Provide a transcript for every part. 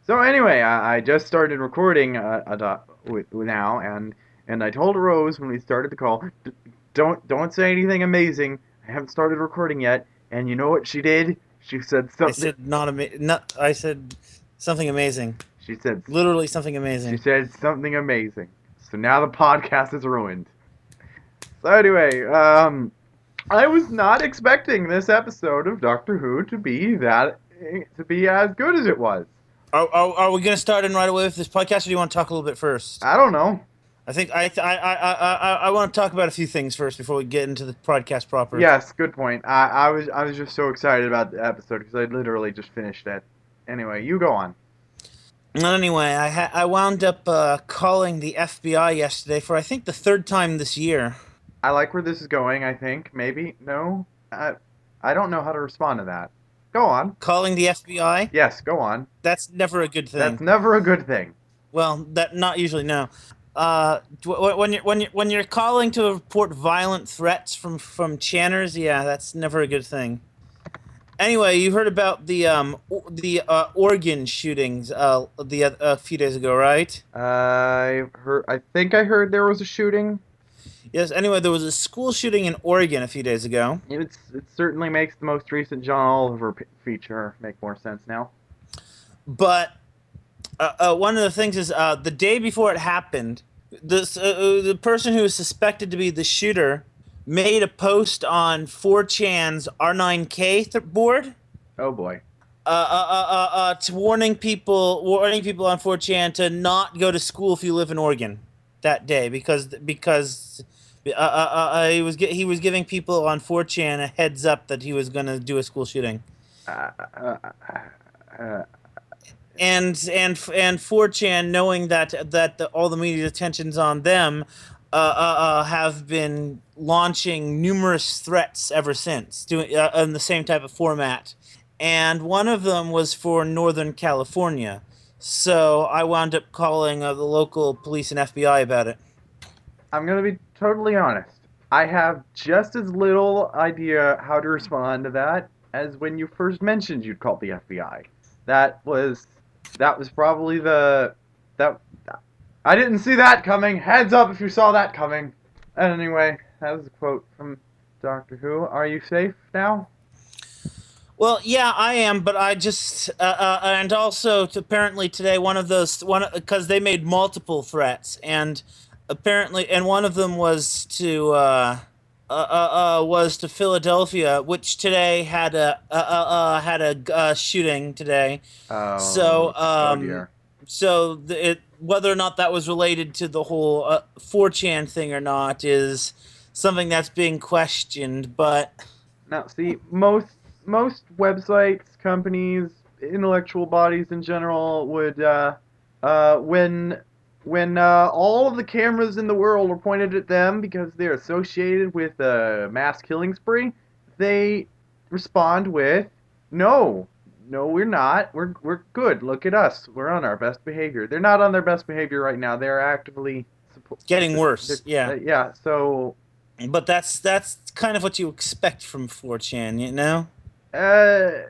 So anyway, I just started recording now, and I told Rose when we started the call, don't say anything amazing. I haven't started recording yet. And you know what she did? She said I something. said not ama- not I said something amazing. She said Literally something she amazing. said something amazing. So now the podcast is ruined. So anyway, I was not expecting this episode of Doctor Who to be as good as it was. Are we gonna start in right away with this podcast, or do you want to talk a little bit first? I don't know. I think I want to talk about a few things first before we get into the podcast proper. Yes, good point. I was just so excited about the episode because I literally just finished it. Anyway, you go on. Anyway, I wound up calling the FBI yesterday for I think the third time this year. I like where this is going. I think maybe no. I don't know how to respond to that. Go on. Calling the FBI. Yes, go on. That's never a good That's thing. never a good thing. Well, that not usually no. When you're calling to report violent threats from channers, yeah, that's never a good thing. Anyway, you heard about the Oregon shootings a few days ago, right? I heard. I think I heard there was a shooting. Yes. Anyway, there was a school shooting in Oregon a few days ago, It certainly makes the most recent John Oliver feature make more sense now. but one of the things is the day before it happened, the person who is suspected to be the shooter made a post on 4chan's R9K board, Oh boy. to warning people on 4chan to not go to school if you live in Oregon that day because he was giving people on 4chan a heads up that he was going to do a school shooting. Uh, uh, uh, And 4chan, knowing that all the media attention's on them, have been launching numerous threats ever since, doing in the same type of format. And one of them was for Northern California. So I wound up calling the local police and FBI about it. I'm gonna be totally honest. I have just as little idea how to respond to that as when you first mentioned you'd called the FBI. That was that was probably that I didn't see that coming. Heads up if you saw that coming. And anyway, that was a quote from Doctor Who. Are you safe now? Well, yeah, I am, but I just and also apparently today one of those one because they made multiple threats, and apparently and one of them was to Philadelphia, which today had a shooting today. So Oh dear. whether or not that was related to the whole 4chan thing or not is something that's being questioned, but. Now, see, most websites, companies, intellectual bodies in general would when all of the cameras in the world are pointed at them because they're associated with a mass killing spree, they respond with, "No, no, we're not. We're good. Look at us. We're on our best behavior." They're not on their best behavior right now. They're actively Getting worse, yeah. yeah. So But that's kind of what you expect from 4chan, you know? Uh,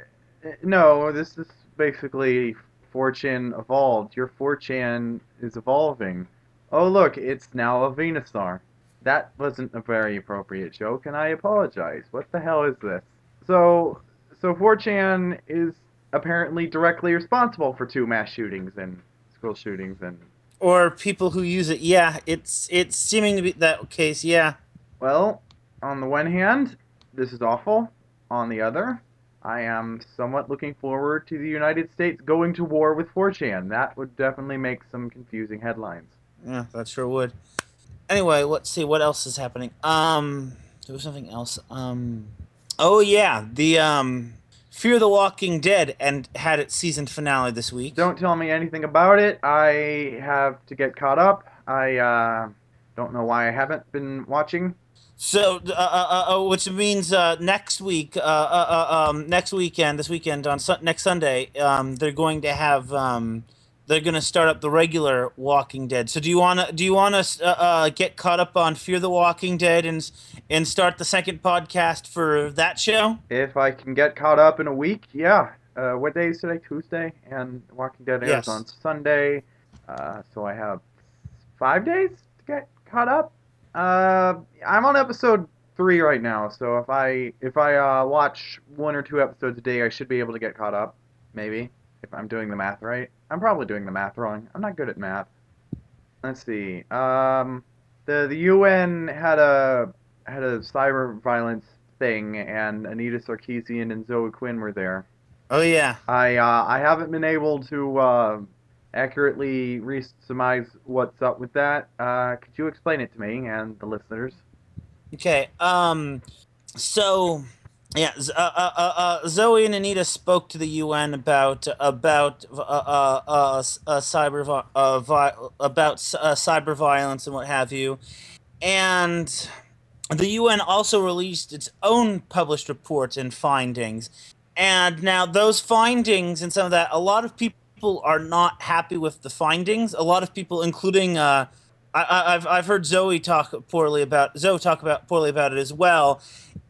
no, this is basically 4chan evolved. Your 4chan is evolving. Oh, look, it's now a Venusaur. That wasn't a very appropriate joke, and I apologize. What the hell is this? So, so 4chan is apparently directly responsible for two mass shootings and school shootings and Or people who use it, yeah, it's seeming to be that case, yeah. well, on the one hand, this is awful. On the other, I am somewhat looking forward to the United States going to war with 4chan. That would definitely make some confusing headlines. Yeah, that sure would. Anyway, let's see what else is happening. There was something else. Oh yeah, the Fear the Walking Dead and had its season finale this week. Don't tell me anything about it. I have to get caught up. I don't know why I haven't been watching. So, which means next weekend, this weekend next Sunday, they're going to start up the regular Walking Dead. So, do you wanna get caught up on Fear the Walking Dead and start the second podcast for that show? If I can get caught up in a week, yeah. what day is today? Tuesday, and Walking Dead airs Yes. on Sunday. So I have 5 days to get caught up. I'm on episode 3 right now, so if I watch 1 or 2 episodes a day, I should be able to get caught up. Maybe if I'm doing the math right. I'm probably doing the math wrong. I'm not good at math. Let's see. The UN had a cyber violence thing, and Anita Sarkeesian and Zoe Quinn were there. Oh yeah. I haven't been able to accurately surmise what's up with that. Could you explain it to me and the listeners? Okay. So, yeah, Zoe and Anita spoke to the UN about cyber violence and what have you, and the UN also released its own published reports and findings. And now those findings and some of that, a lot of people are not happy with the findings. A lot of people, including I've heard Zoe talk about poorly about it as well.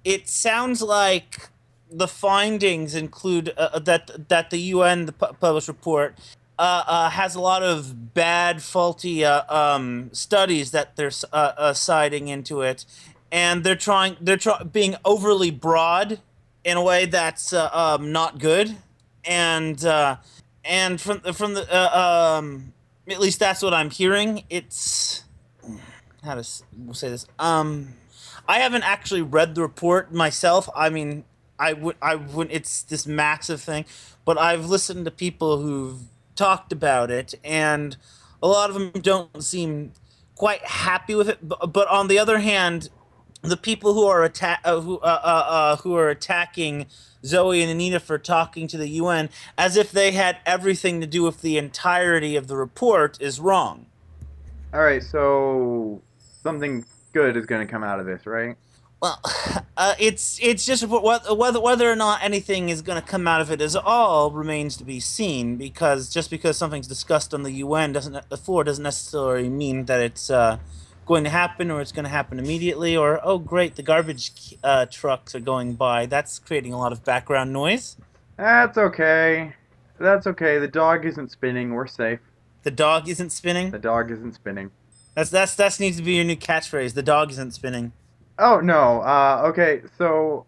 It sounds like the findings include that the UN published report has a lot of bad, faulty studies that they're citing into it, and they're being overly broad in a way that's not good, and from the at least that's what I'm hearing. It's how to say this. I haven't actually read the report myself. I mean, I would. It's this massive thing, but I've listened to people who've talked about it, and a lot of them don't seem quite happy with it. But on the other hand, the people who are attacking Zoe and Anita for talking to the UN as if they had everything to do with the entirety of the report is wrong. All right, so something good is going to come out of this, right? Well, it's just whether or not anything is going to come out of it as all remains to be seen. Because just because something's discussed on the UN floor doesn't necessarily mean that it's going to happen or it's going to happen immediately. Or oh great, the garbage trucks are going by. That's creating a lot of background noise. That's okay. That's okay. The dog isn't spinning. We're safe. The dog isn't spinning. The dog isn't spinning. That needs to be your new catchphrase. The dog isn't spinning. Oh no. Okay. So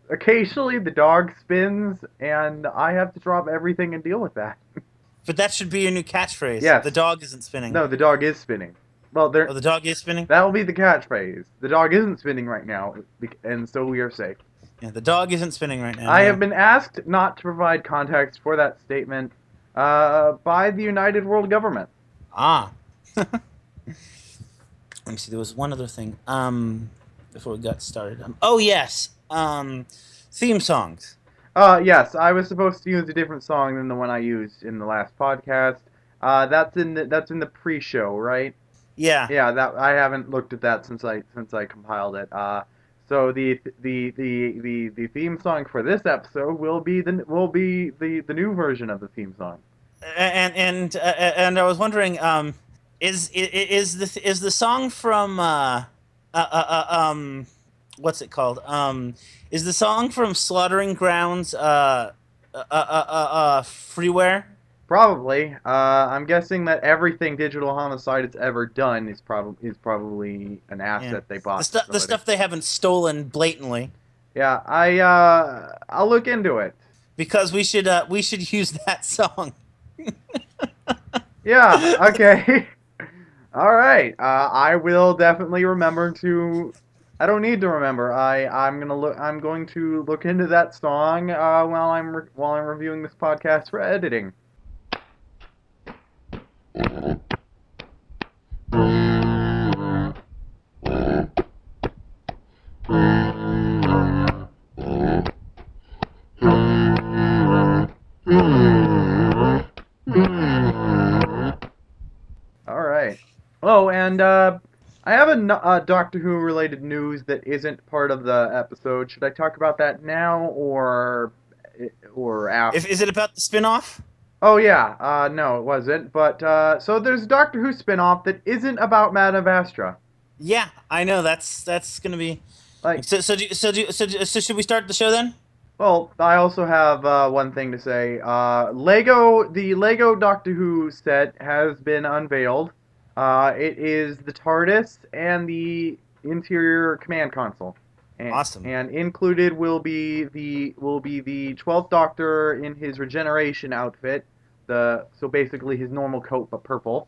occasionally the dog spins, and I have to drop everything and deal with that. But that should be your new catchphrase. Yes. The dog isn't spinning. No, the dog is spinning. Well, there. Oh, the dog is spinning. That will be the catchphrase. The dog isn't spinning right now, and so we are safe. Yeah, the dog isn't spinning right now. I have been asked not to provide context for that statement by the United World Government. Ah. Let me see. There was one other thing. Before we got started. Oh yes. Theme songs. Yes, I was supposed to use a different song than the one I used in the last podcast. That's in the pre-show, right? Yeah. Yeah, that I haven't looked at that since I compiled it. So the theme song for this episode will be the new version of the theme song. And I was wondering, is the song from what's it called? Is the song from Slaughtering Grounds freeware? Probably. I'm guessing that everything Digital Homicide has ever done is probably an asset they bought. The stuff they haven't stolen blatantly. Yeah, I'll look into it. Because we should use that song. Yeah. Okay. All right. I will definitely remember to. I don't need to remember. I'm going to look into that song while I'm reviewing this podcast for editing. All right. Oh, and I have a Doctor Who related news that isn't part of the episode. Should I talk about that now or after? Is it about the spin-off? Oh yeah. No, it wasn't. But so there's a Doctor Who spin-off that isn't about Madame Vastra. Yeah, I know. That's gonna be Like so. Should we start the show then? Well, I also have one thing to say. The Lego Doctor Who set has been unveiled. It is the TARDIS and the interior command console, Awesome. and included will be the 12th Doctor in his regeneration outfit. So basically his normal coat but purple.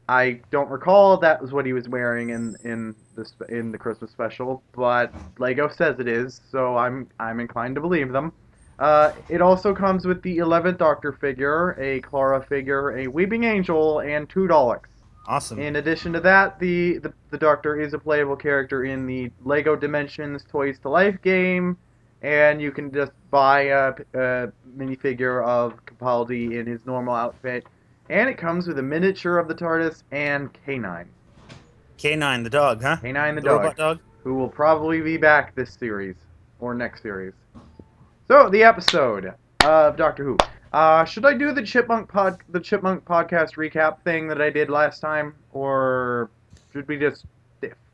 I don't recall that was what he was wearing in the Christmas special, but Lego says it is, so I'm inclined to believe them. It also comes with the 11th Doctor figure, a Clara figure, a Weeping Angel, and two Daleks. Awesome. In addition to that, the Doctor is a playable character in the Lego Dimensions Toys to Life game, and you can just buy a minifigure of Capaldi in his normal outfit, and it comes with a miniature of the TARDIS and K9. K9, the dog, huh? K9 the The dog, robot dog? who will probably be back this series, or next series. So, the episode of Doctor Who. Should I do the Chipmunk podcast recap thing that I did last time, or should we just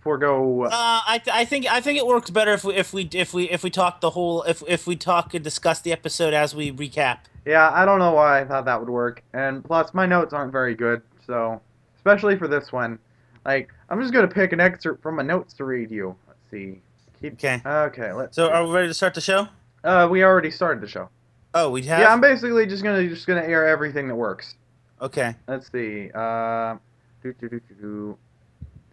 forego? I think it works better if we talk the whole if we talk and discuss the episode as we recap. Yeah, I don't know why I thought that would work, and plus my notes aren't very good, so especially for this one, like I'm just gonna pick an excerpt from my notes to read you. Let's see. Okay. Okay. Let's. So See. are we ready to start the show? We already started the show. Oh, we have. Yeah, I'm basically just gonna air everything that works. Okay. Let's see. Do, do, do, do, do.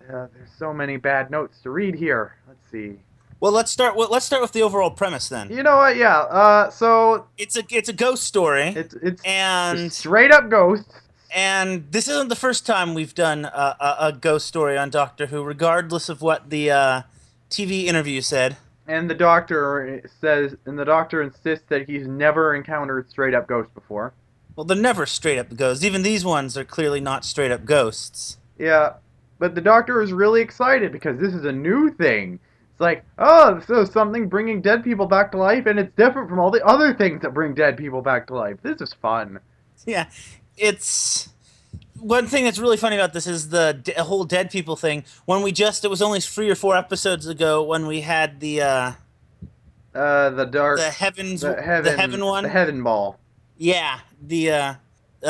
There's so many bad notes to read here. Let's see. Well, let's start with the overall premise then. You know what? Yeah. So It's a ghost story, it's and straight up ghosts. this isn't the first time we've done a ghost story on Doctor Who, regardless of what the TV interview said. And the doctor insists that he's never encountered straight up ghosts before. Well, they're never straight up ghosts. Even these ones are clearly not straight up ghosts. Yeah, but the doctor is really excited because this is a new thing. It's like, oh, so something bringing dead people back to life, and it's different from all the other things that bring dead people back to life. This is fun. Yeah, it's one thing that's really funny about this is the whole dead people thing. It was only 3 or 4 episodes ago when we had The dark, the heaven one. the heaven ball. Yeah, the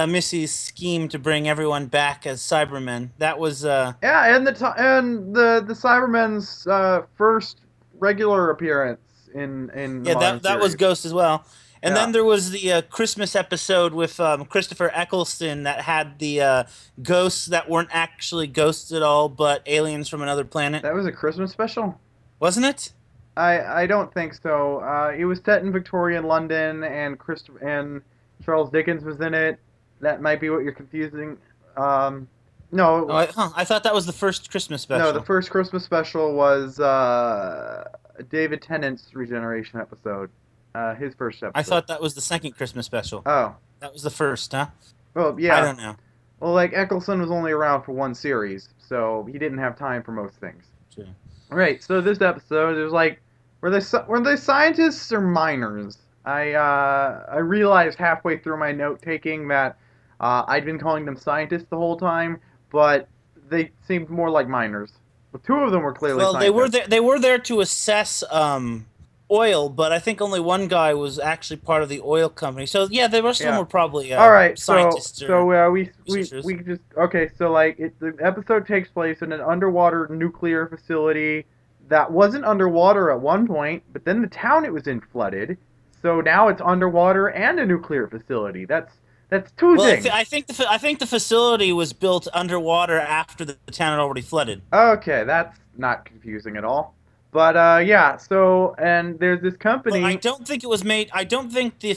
Missy's scheme to bring everyone back as Cybermen. That was Yeah, and the Cybermen's first regular appearance in the yeah, modern that was series. Ghost as well. And Yeah. then there was the Christmas episode with Christopher Eccleston that had the ghosts that weren't actually ghosts at all, but aliens from another planet. That was a Christmas special. Wasn't it? I don't think so. It was set in Victorian London, and Charles Dickens was in it. That might be what you're confusing. No, I thought that was the first Christmas special. no. The first Christmas special was David Tennant's regeneration episode. His first episode. I thought that was the second Christmas special. Oh, That was the first, huh? well, yeah. I don't know. Well, like Eccleston was only around for one series, so he didn't have time for most things. True. Right. So this episode, it was like, were they scientists or miners? I realized halfway through my note taking that I'd been calling them scientists the whole time, but they seemed more like miners. But two of them were clearly Well, scientists. they were there to assess oil, but I think only one guy was actually part of the oil company. So yeah, the rest of them Yeah. were probably All right, scientists. we researchers. just okay. So like the episode takes place in an underwater nuclear facility that wasn't underwater at one point, but then the town it was in flooded. So now it's underwater and a nuclear facility. That's two Well, things. I think the facility was built underwater after the town had already flooded. Okay, that's not confusing at all. But yeah. So and there's this company. But I don't think it was made. I don't think the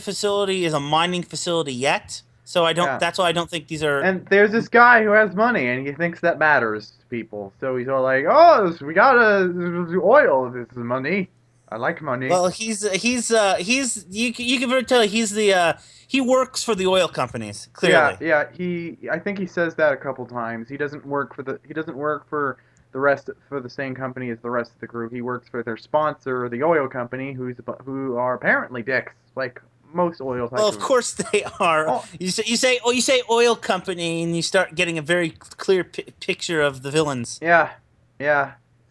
facility is a mining facility yet. So I don't. Yeah. That's why I don't think these are. And there's this guy who has money, and he thinks that matters to people. So he's all like, "Oh, we gotta oil. This is money. I like money." Well, he's you can very tell he works for the oil companies clearly. Yeah. I think he says that a couple times. He doesn't work for the same company as the rest of the crew. He works for their sponsor, the oil company, who are apparently dicks, like most oil types. Well, of course they are. Oh. You say oil company, and you start getting a very clear picture of the villains. Yeah.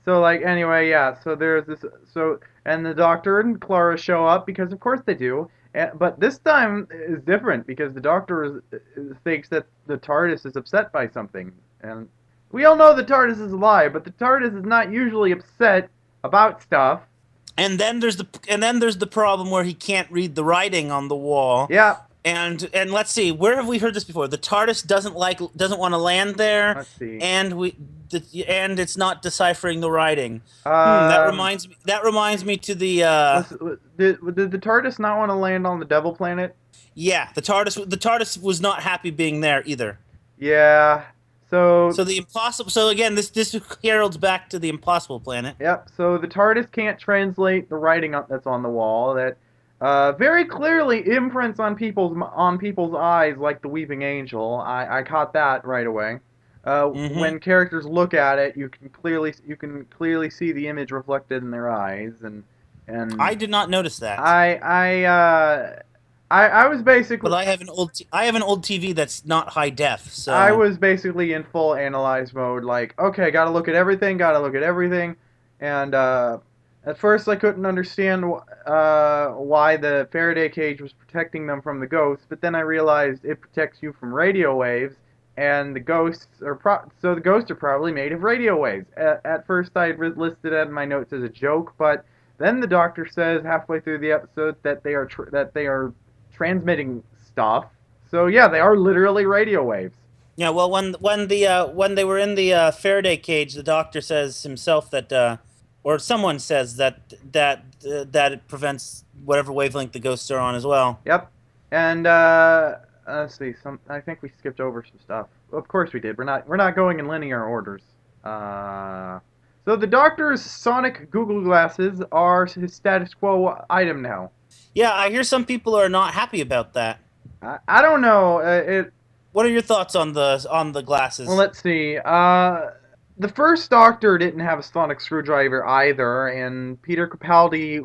So like anyway, yeah. So there's this. So and the Doctor and Clara show up because of course they do. But this time is different because the Doctor thinks that the TARDIS is upset by something, and we all know the TARDIS is a lie. But the TARDIS is not usually upset about stuff. And then there's the problem where he can't read the writing on the wall. Yeah. And let's see, where have we heard this before? The TARDIS doesn't want to land there, Let's see. and and it's not deciphering the writing. That Um. reminds me to the Did the TARDIS not want to land on the Devil Planet? yeah, the TARDIS was not happy being there either. Yeah. So So again, this heralds back to the impossible planet. yep. So the TARDIS can't translate the writing that's on the wall that very clearly imprints on people's eyes like the Weeping Angel. I caught that right away. Hmm. When characters look at it, you can clearly see the image reflected in their eyes, and I did not notice that, I I uh, I was but basically I have an old TV that's not high def, I so. was basically in full analyze mode, like, okay, gotta look at everything, and at first I couldn't understand why the Faraday cage was protecting them from the ghosts, but then I realized it protects you from radio waves, and so the ghosts are probably made of radio waves. At first I listed it in my notes as a joke, but then the Doctor says halfway through the episode that they are transmitting stuff. So yeah, they are literally radio waves. Yeah, well, when they were in the Faraday cage, the doctor says himself that, or someone says that it prevents whatever wavelength the ghosts are on as well. Yep. And let's see. I think we skipped over some stuff. Of course we did. We're not going in linear orders. Uh, so the Doctor's sonic Google glasses are his status quo item now. Yeah, I hear some people are not happy about that. I don't know. What are your thoughts on the Well, glasses? let's see. The first Doctor didn't have a sonic screwdriver either, and Peter Capaldi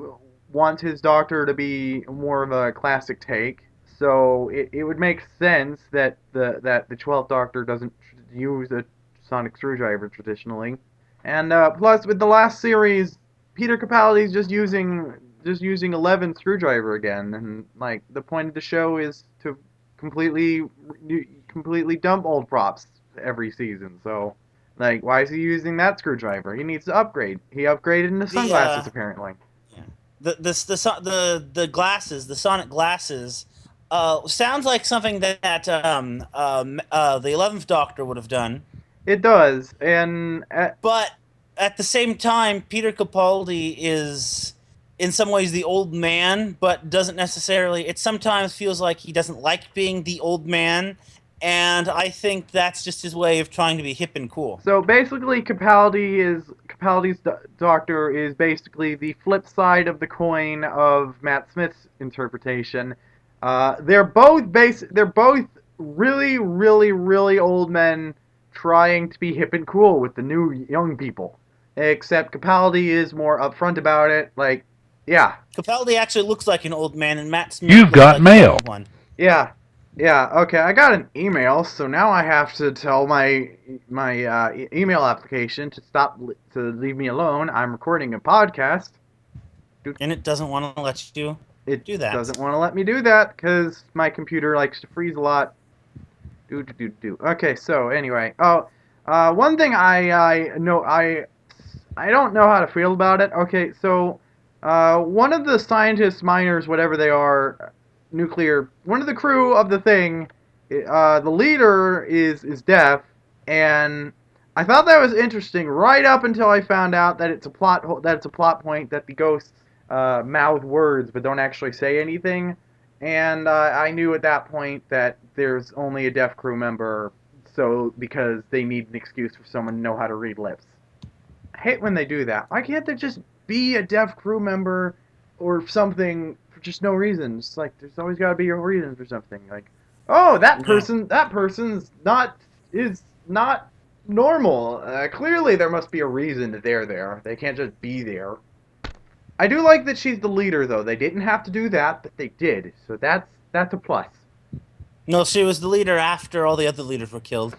wants his Doctor to be more of a classic take. So it would make sense that the 12th Doctor doesn't use a sonic screwdriver traditionally. And plus, with the last series, Peter Capaldi's just using 11 screwdriver again, and like the point of the show is to completely completely dump old props every season. So, like, why is he using that screwdriver? He needs to upgrade. He upgraded into The sunglasses apparently. Yeah. The glasses, the sonic glasses, sounds like something that the 11th Doctor would have done. It does, and But at the same time, Peter Capaldi is in some ways the old man, but doesn't necessarily. It sometimes feels like he doesn't like being the old man, and I think that's just his way of trying to be hip and cool. so basically, Capaldi's Doctor is basically the flip side of the coin of Matt Smith's interpretation. They're both really, really, really old men trying to be hip and cool with the new young people. Except Capaldi is more upfront about it. Like, yeah, Capaldi actually looks like an old man, and Matt Smith You've looks got like a mail. young one. yeah, yeah. Okay, I got an email, so now I have to tell my email application to to leave me alone. I'm recording a podcast. And it doesn't want to let you It do that. doesn't want to let me do that because my computer likes to freeze a lot. Do. Okay, so anyway, one thing I know I don't know how to feel about it. Okay, so one of the scientists, miners, whatever they are, nuclear, one of the crew of the thing, the leader is deaf, and I thought that was interesting right up until I found out that it's a plot point that the ghosts mouth words but don't actually say anything. And I knew at that point that there's only a deaf crew member, so because they need an excuse for someone to know how to read lips. I hate when they do that. Why can't there just be a deaf crew member or something for just no reason? It's like there's always got to be a reason for something. Like, oh, Yeah. that person's not is not normal. Clearly, there must be a reason that they're there. They can't just be there. I do like that she's the leader, though. They didn't have to do that, but they did. So that's a plus. No, she was the leader after all the other leaders were killed.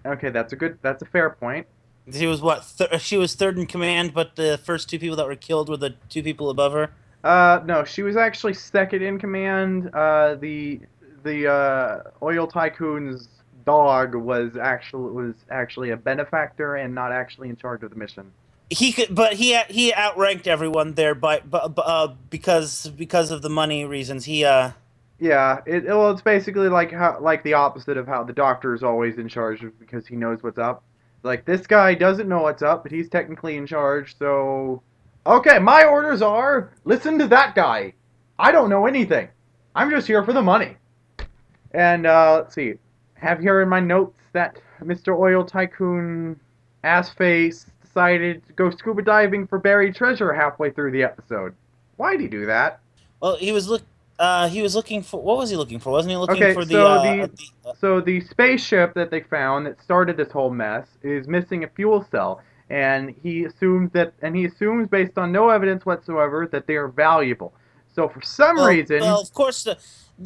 Okay, that's a fair point. She was what? She was third in command, but the first two people that were killed were the two people above her. No, she was actually second in command. The oil tycoon's dog was actually a benefactor and not actually in charge of the mission. He could, but he outranked everyone there because of the money reasons. Yeah, it's basically like the opposite of how the doctor is always in charge because he knows what's up. Like this guy doesn't know what's up, but he's technically in charge. So, okay, my orders are listen to that guy. I don't know anything. I'm just here for the money. And let's see, have here in my notes that Mr. Oil Tycoon Assface decided to go scuba diving for buried treasure halfway through the episode. Why'd he do that? well, he was looking for, what was he looking for? Wasn't he looking Okay, for so the spaceship that they found that started this whole mess is missing a fuel cell, and he assumes based on no evidence whatsoever that they are valuable. So for some reason, of course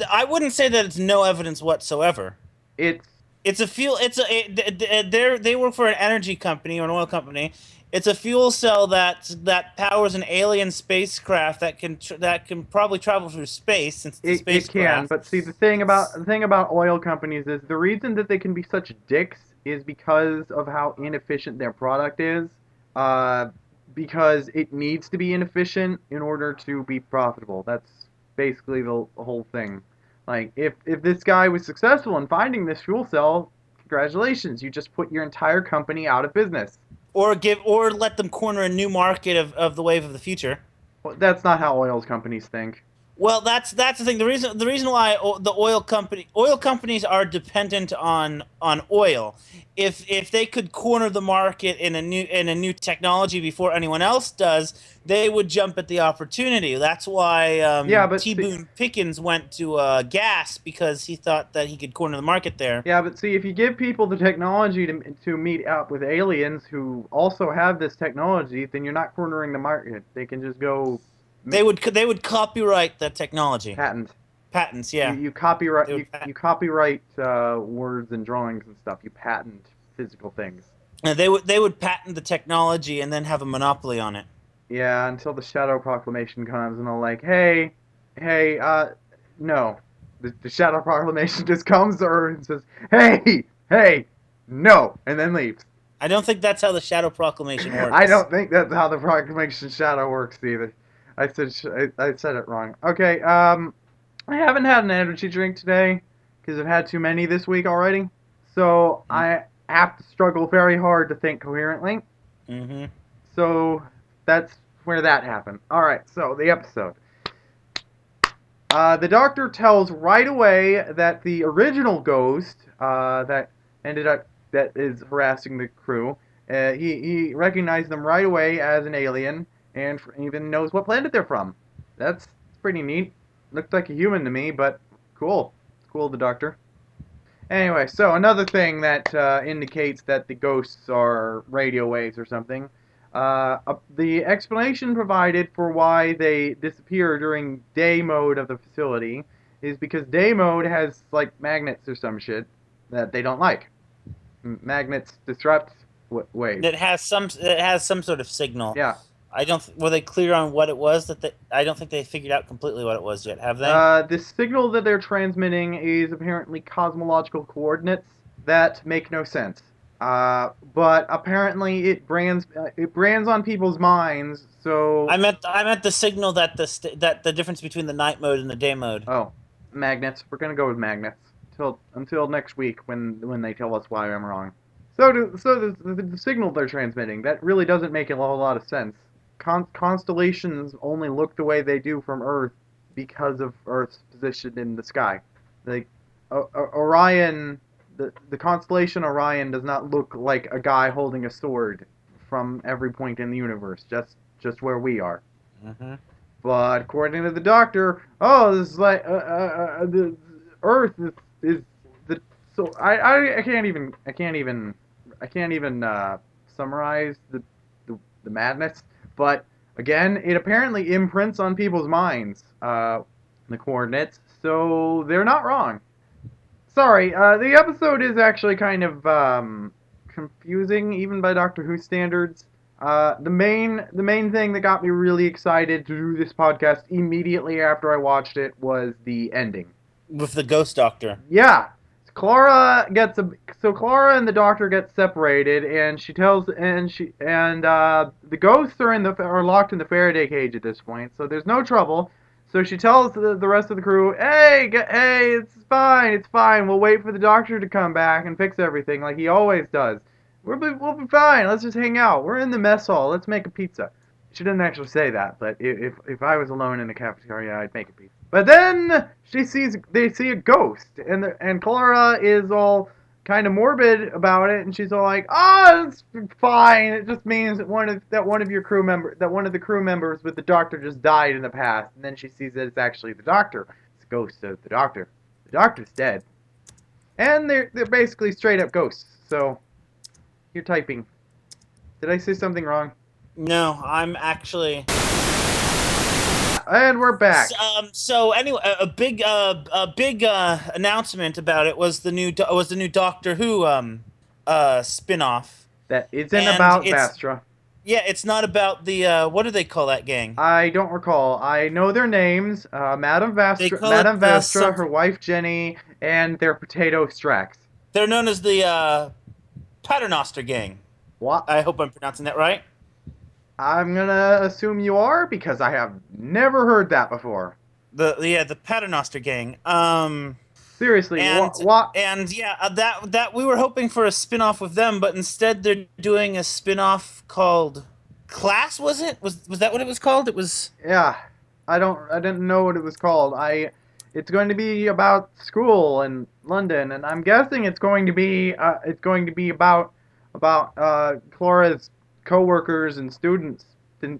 I wouldn't say that it's no evidence whatsoever. it's It's a fuel. They work for an energy company or an oil company. It's a fuel cell that powers an alien spacecraft that can probably travel through space since it's a it can, spacecraft. but see the thing about oil companies is the reason that they can be such dicks is because of how inefficient their product is. Uh, because it needs to be inefficient in order to be profitable. That's basically the whole thing. Like if this guy was successful in finding this fuel cell, congratulations, you just put your entire company out of business. Or let them corner a new market of the wave of the future. Well, that's not how oil companies think. Well, that's the thing. The reason why the oil companies are dependent on oil. If they could corner the market in a new technology before anyone else does, they would jump at the opportunity. That's why Yeah, but T. see, Boone Pickens went to gas because he thought that he could corner the market there. if you give people the technology to meet up with aliens who also have this technology, then you're not cornering the market. They can just go They would copyright the technology, patent. patents. You Yeah, you copyright they you, would you copyright words and drawings and stuff. You patent physical things. they would patent the technology and then have a monopoly on it. Yeah, until the Shadow Proclamation comes and they're like, hey, no. The Shadow Proclamation just comes to Earth and says, hey, no, and then leaves. I don't think that's how the Shadow Proclamation I works. don't think that's how the Proclamation Shadow works either. I said it wrong. Okay, I haven't had an energy drink today because I've had too many this week already. So I have to struggle very hard to think coherently. Mm-hmm. So that's where that happened. All right, so the episode. The doctor tells right away that the original ghost that ended up that is harassing the crew. He recognized them right away as an alien and even knows what planet they're from. That's pretty neat. Looked like a human to me, but cool. Cool, the doctor. Anyway, so another thing that indicates that the ghosts are radio waves or something. The explanation provided for why they disappear during day mode of the facility is because day mode has like magnets or some shit that they don't like. Magnets disrupt waves. It has some sort of signal. Yeah. I don't. Were they clear on what it was I don't think they figured out completely what it was yet. Have they? The signal that they're transmitting is apparently cosmological coordinates that make no sense. But apparently it brands on people's minds. So I meant the signal that that the difference between the night mode and the day mode. oh, magnets. We're gonna go with magnets until next week when they tell us why I'm wrong. So the signal they're transmitting that really doesn't make a whole lot of sense. Constellations only look the way they do from Earth because of Earth's position in the sky. Like Orion, the constellation Orion does not look like a guy holding a sword from every point in the universe, just where we are. Mm-hmm. But according to the doctor, oh, this is like the Earth is the so I can't even summarize the madness. But again, it apparently imprints on people's minds the coordinates, so they're not wrong. Sorry, the episode is actually confusing even by Doctor Who standards. The main thing that got me really excited to do this podcast immediately after I watched it was the ending. With the Ghost Doctor. Yeah, Clara and the Doctor get separated, and the ghosts are locked in the Faraday cage at this point, so there's no trouble. So she tells the rest of the crew, hey, it's fine. We'll wait for the Doctor to come back and fix everything like he always does. We'll be fine. Let's just hang out. We're in the mess hall. Let's make a pizza. She didn't actually say that, but if I was alone in a cafeteria, I'd make a pizza. But then they see a ghost, and Clara is all kind of morbid about it, and she's all like, "Oh, it's fine. It just means that one of the crew members with the Doctor just died in the past." And then she sees that it's actually the Doctor. It's the ghost of the Doctor. The Doctor's dead, and they're basically straight up ghosts. So you're typing. Did I say something wrong? No, I'm actually. And we're back. So anyway, a big announcement about it was the new Doctor Who spin-off. That isn't about Vastra. Yeah, it's not about the what do they call that gang? I don't recall. I know their names. Madame Vastra, her wife Jenny, and their potato Strax. They're known as the Paternoster gang. What? I hope I'm pronouncing that right. I'm gonna assume you are, because I have never heard that before. The Paternoster gang. Seriously, what? And yeah, that we were hoping for a spin-off with them, but instead they're doing a spin-off called Class, was it? Was that what it was called? It was. Yeah. I didn't know what it was called. It's going to be about school in London, and I'm guessing it's going to be about Clara's co-workers and students.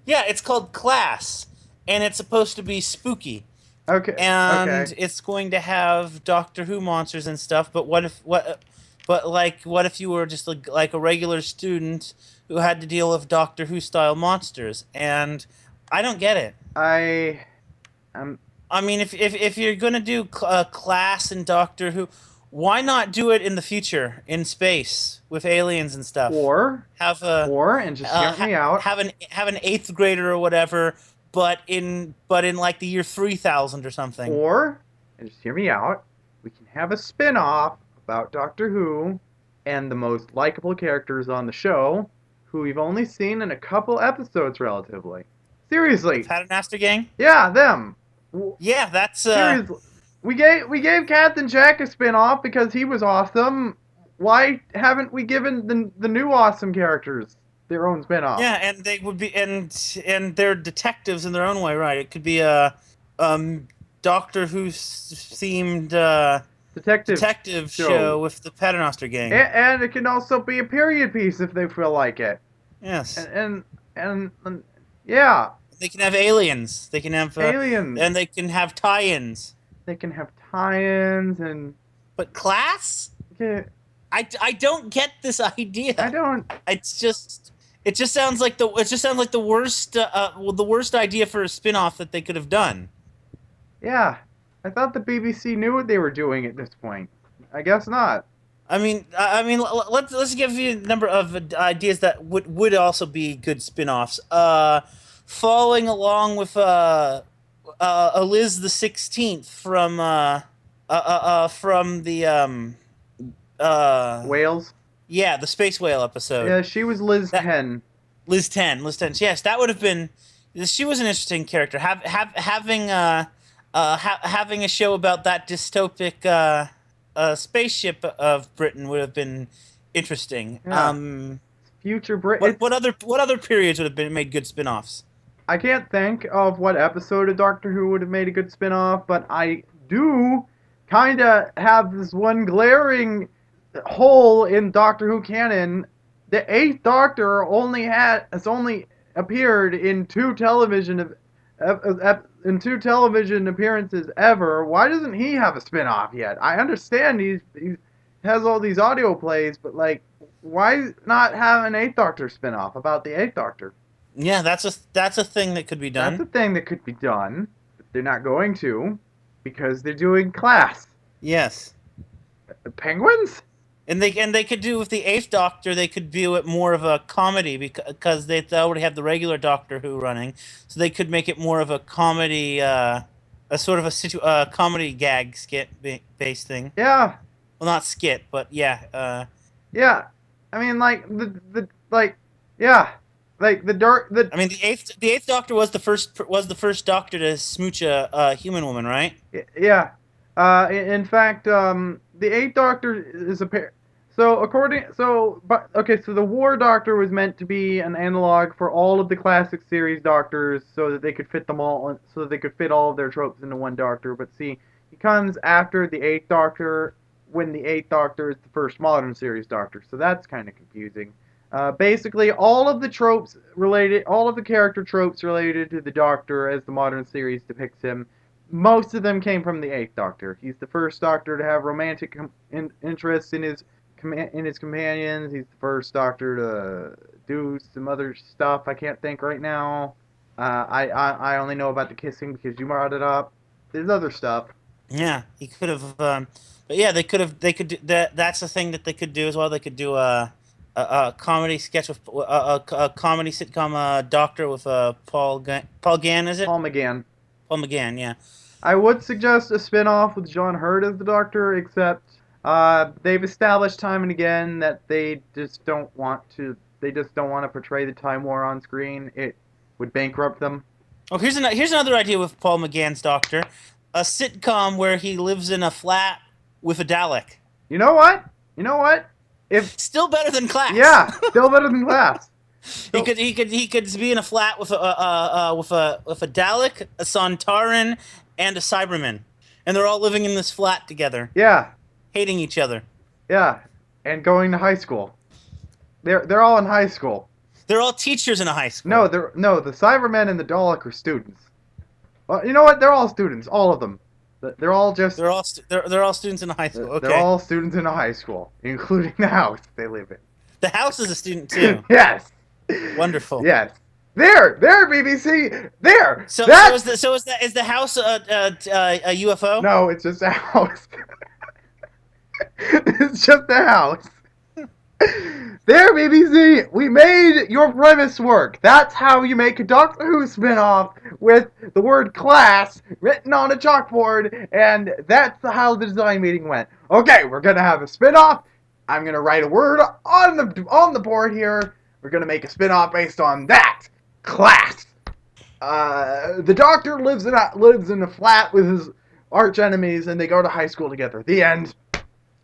Yeah, it's called Class, and it's supposed to be spooky. Okay. And it's going to have Doctor Who monsters and stuff. But what if you were just like a regular student who had to deal with Doctor Who style monsters? And I don't get it. I mean, if you're gonna do Class and Doctor Who, why not do it in the future in space with aliens and stuff? And just hear me out. Have an 8th grader or whatever. But in like the year 3000 or something. And just hear me out, we can have a spin-off about Doctor Who and the most likable characters on the show, who we've only seen in a couple episodes relatively. Seriously. The Paternoster gang? Yeah, them. Yeah, that's seriously. We gave Captain Jack a spin-off because he was awesome. Why haven't we given the new awesome characters their own spin-off? Yeah, and they would be and they're detectives in their own way, right? It could be a Doctor Who themed detective show with the Paternoster gang. And it can also be a period piece if they feel like it. Yes. And yeah. They can have aliens. They can have aliens. And they can have tie-ins. They can have tie-ins and. But Class? Okay. I don't get this idea. I don't. It just sounds like the worst idea for a spin-off that they could have done. Yeah. I thought the BBC knew what they were doing at this point. I guess not. I mean, let's give you a number of ideas that would also be good spin-offs. Following along with Liz the 16th from the Whales. Yeah, the Space Whale episode. Yeah, she was Liz 10. Liz 10. Yes, that would have been. She was an interesting character. Having a show about that dystopic spaceship of Britain would have been interesting. Yeah. Future Britain. What other periods would have made good spin-offs? I can't think of what episode of Doctor Who would have made a good spin-off, but I do kind of have this one glaring hole in Doctor Who canon. The 8th Doctor has only appeared in two television appearances ever. Why doesn't he have a spin-off yet? I understand he has all these audio plays, but like, why not have an 8th Doctor spin-off about the 8th Doctor? Yeah, that's a thing that could be done. That's a thing that could be done, but they're not going to, because they're doing Class. Yes. Penguins? And they could do with the Eighth Doctor. They could do it more of a comedy because they already have the regular Doctor Who running, so they could make it more of a comedy, a sort of comedy gag skit based thing. Yeah, Well, not skit, but yeah. yeah. I mean, like the like, yeah, like the dark the I mean, the Eighth Doctor was the first Doctor to smooch a human woman, right? yeah. In fact, the Eighth Doctor is a pair. So the War Doctor was meant to be an analog for all of the classic series Doctors, so that they could fit them all, so that they could fit all of their tropes into one Doctor. But see, he comes after the Eighth Doctor, when the Eighth Doctor is the first modern series Doctor. So that's kind of confusing. Basically, all of the character tropes related to the Doctor as the modern series depicts him, most of them came from the Eighth Doctor. He's the first Doctor to have romantic interests in his companions. He's the first Doctor to do some other stuff I can't think right now. I only know about the kissing because you brought it up. There's other stuff. Yeah, he could have. But yeah, they could have. They could do that. That's the thing that they could do as well. They could do a comedy sketch with a comedy sitcom Doctor with Paul Gann. Is it Paul McGann. Paul McGann? Yeah. I would suggest a spin-off with John Hurt as the Doctor, except they've established time and again that they just don't want to. They just don't want to portray the Time War on screen. It would bankrupt them. Oh, here's another idea with Paul McGann's Doctor, a sitcom where he lives in a flat with a Dalek. You know what? You know what? If Still better than Class. Yeah, still better than Glass. He could be in a flat with a Dalek, a Sontaran, and a Cyberman, and they're all living in this flat together, Yeah, hating each other. yeah, and going to high school. They're all in high school. They're all teachers in a high school. No, the Cybermen and the Dalek are students. Well, you know what? They're all students, all of them. They're all just they're all students in a high school. Okay. they're all students in a high school, including the house they live in. The house is a student too. Yes. Wonderful. Yes. There, BBC. There. So That's is the house a UFO? No, it's just a house. It's just a house. There, BBC, we made your premise work. That's how you make a Doctor Who spin-off with the word class written on a chalkboard, and that's how the design meeting went. Okay, we're gonna have a spin-off. I'm gonna write a word on the board here. We're gonna make a spin-off based on that. Class. The Doctor lives in a flat with his arch enemies, and they go to high school together. The end.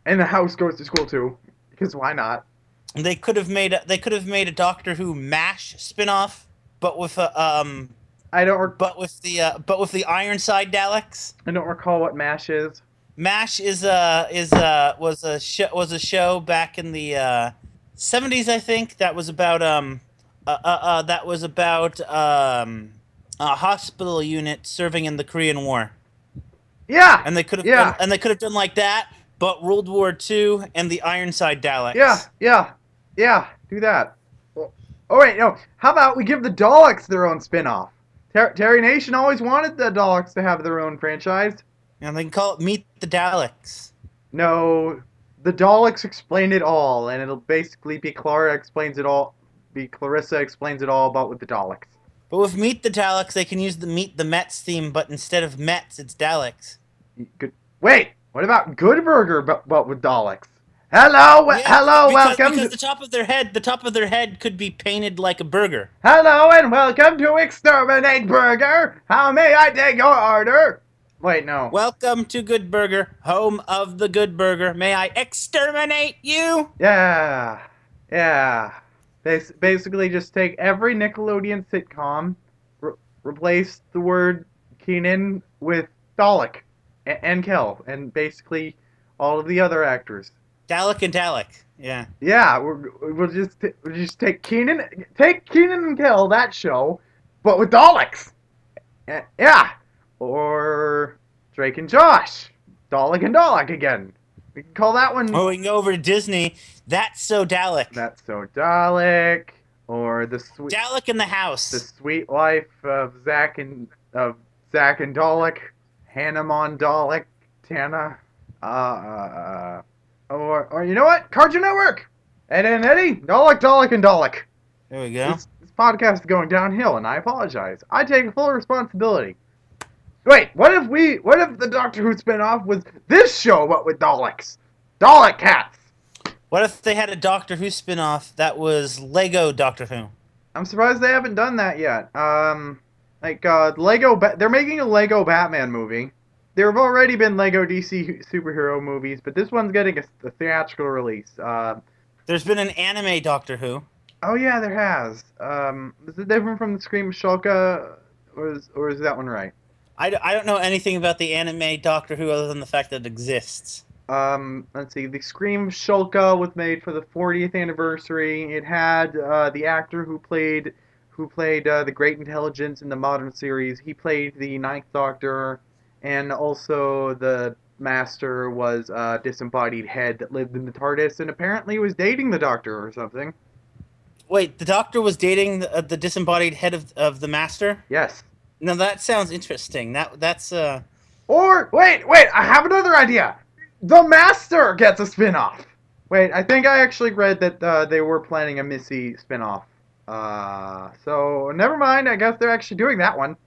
And the house goes to school too, because why not? They could have made a Doctor Who MASH spin-off, but with I don't but with the Ironside Daleks. recall what MASH is. MASH was a show back in the 70s, I think, that was about a hospital unit serving in the Korean War. Yeah. And they could have Yeah. done like that, but World War II and the Ironside Daleks. Yeah. Do that. Well, oh wait, no. How about we give the Daleks their own spin-off? Terry Nation always wanted the Daleks to have their own franchise. And they can call it Meet the Daleks. No, the Daleks explain it all, and it'll basically be Clarissa explains it all about with the Daleks. But with Meet the Daleks, they can use the Meet the Mets theme, but instead of Mets, it's Daleks. Good. Wait, what about Good Burger, but with Daleks? Hello, welcome. Because the top of their head could be painted like a burger. Hello and welcome to Exterminate Burger. How may I take your order? Wait, no. Welcome to Good Burger, home of the Good Burger. May I exterminate you? Yeah. Basically, just take every Nickelodeon sitcom, replace the word Keenan with Dalek and Kel, and basically all of the other actors. Dalek and Dalek. Yeah. Yeah, we'll just take Keenan and Kel, that show, but with Daleks. Yeah. Or Drake and Josh, Dalek and Dalek again. We can call that one. Or we can go over to Disney. That's So Dalek. That's So Dalek. Or the sweet Dalek in the House. The Sweet Life of Zack and Dalek, Hannah Mon Dalek, Tana. Or Or you know what? Cartoon Network! Ed and Eddie, Dalek, and Dalek. There we go. This podcast is going downhill, and I apologize. I take full responsibility. Wait, what if the Doctor Who spinoff was this show, but with Daleks? Dalek cats! What if they had a Doctor Who spin-off that was Lego Doctor Who? I'm surprised they haven't done that yet. They're making a Lego Batman movie. There have already been Lego DC superhero movies, but this one's getting a theatrical release. There's been an anime Doctor Who. Oh yeah, there has. Is it different from the Scream Shulka, or is that one right? I don't know anything about the anime Doctor Who other than the fact that it exists. Let's see. The Scream Shulka was made for the 40th anniversary. It had the actor who played the Great Intelligence in the modern series. He played the Ninth Doctor, and also the Master was a disembodied head that lived in the TARDIS and apparently was dating the Doctor or something. Wait, the Doctor was dating the disembodied head of the Master? Yes. Now that sounds interesting. That's Or wait, I have another idea. The Master gets a spin-off. Wait, I think I actually read that they were planning a Missy spin-off. So never mind. I guess they're actually doing that one.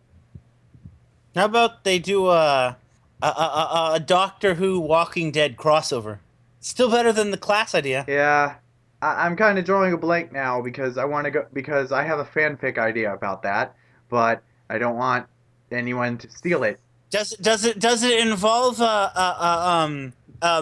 How about they do a Doctor Who Walking Dead crossover? Still better than the Class idea. Yeah, I'm kind of drawing a blank now because I have a fanfic idea about that, but I don't want anyone to steal it. Does it involve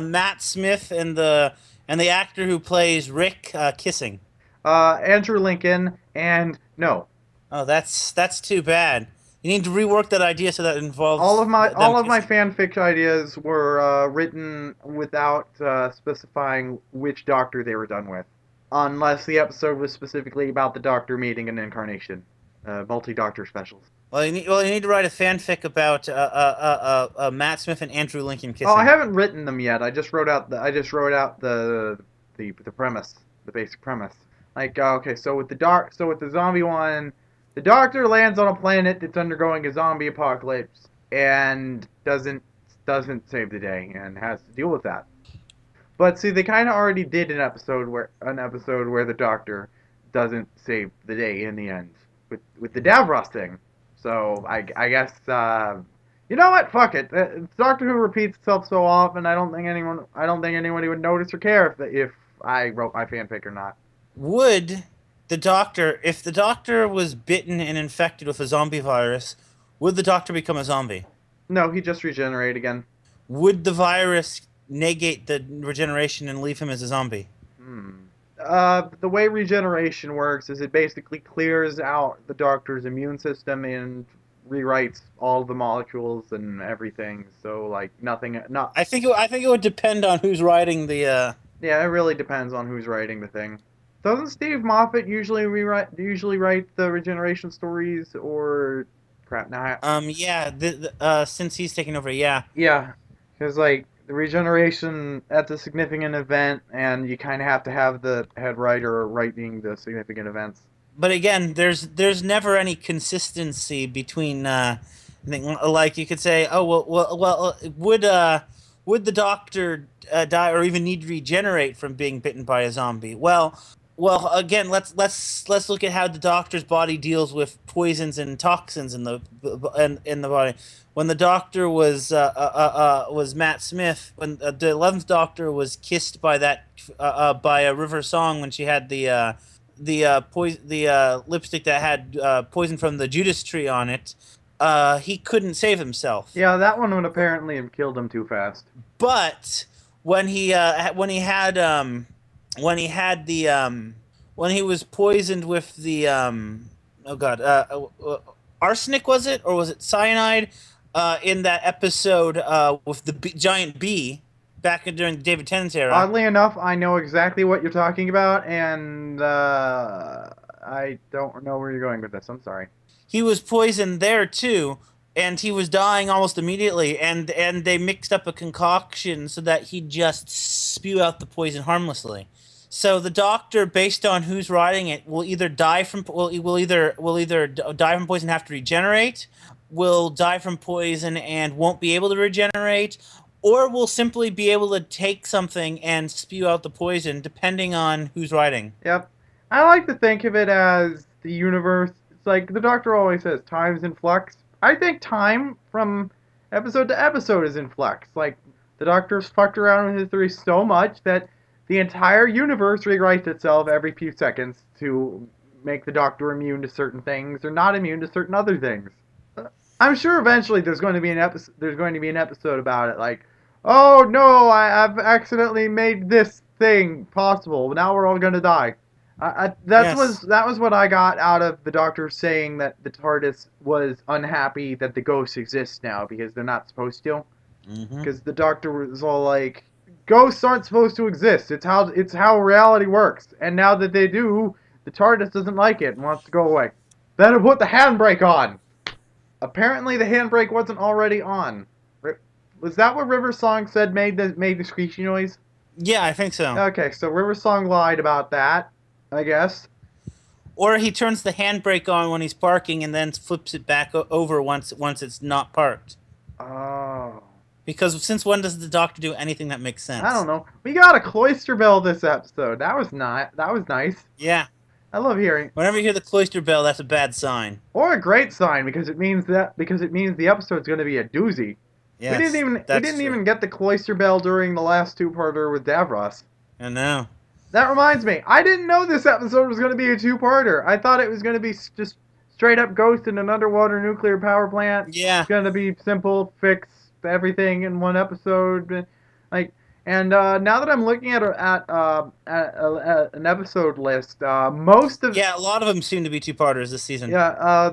Matt Smith and the actor who plays Rick kissing? Andrew Lincoln, and no. Oh, that's too bad. You need to rework that idea so that it involves All of my kissing. fanfic ideas were written without specifying which Doctor they were done with, unless the episode was specifically about the Doctor meeting an incarnation, multi-Doctor specials. Well, you need to write a fanfic about Matt Smith and Andrew Lincoln kissing. Oh, I haven't written them yet. I just wrote out the premise, the basic premise. Like, okay, so with the zombie one, the Doctor lands on a planet that's undergoing a zombie apocalypse and doesn't save the day and has to deal with that. But see, they kind of already did an episode where the Doctor doesn't save the day in the end with the Davros thing. So I guess you know what? Fuck it. Doctor Who repeats itself so often. I don't think anybody would notice or care if I wrote my fanfic or not. Would if the Doctor was bitten and infected with a zombie virus, would the Doctor become a zombie? No, he just regenerate again. Would the virus negate the regeneration and leave him as a zombie? The way regeneration works is it basically clears out the Doctor's immune system and rewrites all the molecules and everything. So like nothing. Not. I think it would depend on who's writing the. Yeah, it really depends on who's writing the thing. Doesn't Steve Moffat usually write the regeneration stories or crap? Now, yeah. Since he's taken over, yeah. yeah, because like the regeneration that's a significant event, and you kind of have to have the head writer writing the significant events. But again, there's never any consistency between. Like you could say, oh well, would the Doctor die or even need to regenerate from being bitten by a zombie? Well, again, let's look at how the Doctor's body deals with poisons and toxins in the body. When the Doctor was Matt Smith, when the 11th Doctor was kissed by by a River Song when she had the lipstick that had poison from the Judas tree on it, he couldn't save himself. Yeah, that one would apparently have killed him too fast. But when he was poisoned with the arsenic, was it, or was it cyanide, in that episode with the giant bee back during the David Tennant era? Oddly enough, I know exactly what you're talking about, and I don't know where you're going with this. I'm sorry. He was poisoned there too, and he was dying almost immediately, and they mixed up a concoction so that he'd just spew out the poison harmlessly. So the Doctor, based on who's writing it, will either die from die from poison and have to regenerate, will die from poison and won't be able to regenerate, or we'll simply be able to take something and spew out the poison, depending on who's writing. Yep. I like to think of it as the universe. It's like the Doctor always says, time's in flux. I think time from episode to episode is in flux. Like the Doctor's fucked around with his theory so much that the entire universe rewrites itself every few seconds to make the Doctor immune to certain things or not immune to certain other things. I'm sure eventually there's going to be an episode. There's going to be an episode about it, like, oh no, I've accidentally made this thing possible. Now we're all going to die. Yes. That was what I got out of the Doctor saying that the TARDIS was unhappy that the ghosts exist now because they're not supposed to. Hmm. Because the Doctor was all like, ghosts aren't supposed to exist. It's how reality works. And now that they do, the TARDIS doesn't like it and wants to go away. Then it put the handbrake on. Apparently, the handbrake wasn't already on. Was that what River Song said made the screechy noise? Yeah, I think so. Okay, so River Song lied about that, I guess. Or he turns the handbrake on when he's parking and then flips it back over once it's not parked. Oh, Because since when does the Doctor do anything that makes I don't sense? know. We got a cloister bell this episode. That was nice. Yeah. I love hearing. Whenever you hear the cloister bell, that's a bad sign. Or a great sign because it means the episode's going to be a doozy. Yes, We that's didn't true. even get the cloister bell during the last two-parter with Davros. I know. That reminds me, I didn't know this episode was going to be a two-parter. I thought it was going to be just straight up Ghost in an underwater nuclear power plant. Yeah. It's going to be simple, fix everything in one episode. Like, and now that I'm looking at an episode list, most of Yeah, a lot of them seem to be two-parters this season. yeah,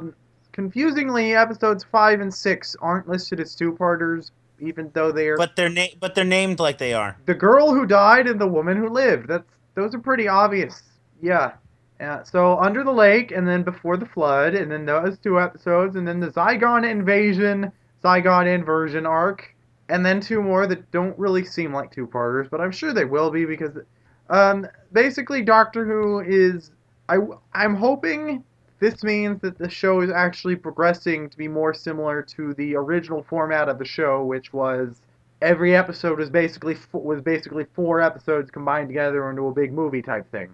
confusingly, episodes 5 and 6 aren't listed as two-parters, even though they're But they're named like they are. the girl who died and the woman who lived. Those are pretty obvious. Yeah. So Under the Lake, and then Before the Flood, and then those two episodes, and then the Zygon Invasion, Zygon Inversion arc, and then two more that don't really seem like two-parters, but I'm sure they will be because, basically Doctor Who is. I I'm hoping this means that the show is actually progressing to be more similar to the original format of the show, which was every episode was basically four episodes combined together into a big movie type thing.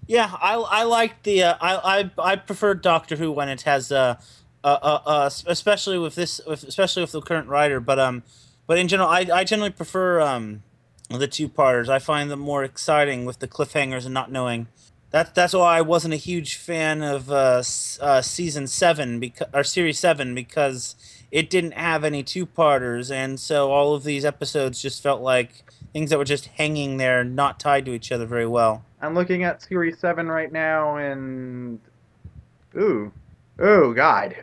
Yeah, I like the I prefer Doctor Who when it has especially with especially with the current writer, but in general I generally prefer the two-parters. I find them more exciting with the cliffhangers and not knowing. That's why I wasn't a huge fan of season 7 because or series 7 because it didn't have any two-parters, and so all of these episodes just felt like things that were just hanging there, not tied to each other very well. I'm looking at Series 7 right now, and ooh, oh god,